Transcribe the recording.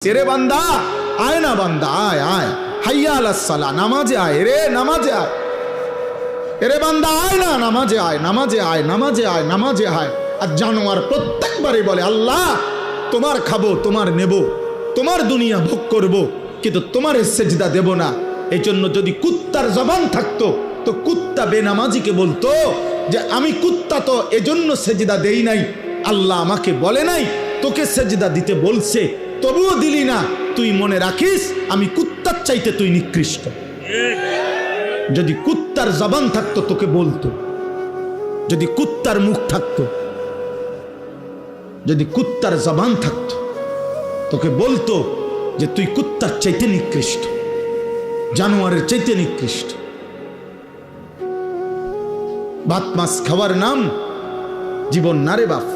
तेरे बंदा आए ना बंदा आए आए हैया अलस सला नामाजे आए रे नामाजे आए तेरे बंदा आए ना नामाजे आए नामाजे आए नामाजे आए नामाजे आए আর জানোয়ার প্রত্যেকবারই বলে আল্লাহ তোমার খাবো তোমার নেব তোমার দুনিয়া ভোগ করব কিন্তু তোমার সেজদা দেব না। এই জন্য যদি কুত্তার জবান থাকতো তো কুত্তা বেনামাজিকে বলতো যে আমি কুত্তা তো এজন্য সেজদা দেই নাই, আল্লাহ আমাকে বলে নাই তোকে সেজদা দিতে বলছে তবুও দিলি না, তুই মনে রাখিস আমি কুত্তার চাইতে তুই নিকৃষ্ট। যদি কুত্তার জবান থাকতো তোকে বলতো, যদি কুত্তার মুখ থাকতো, যদি কুত্তার জবান থাকতো তোকে বলতো যে তুই কুত্তার চাইতে নিকৃষ্ট, জানোয়ারের চাইতে নিকৃষ্ট। ভাত মাছ খাওয়ার নাম জীবন না রে বাপ।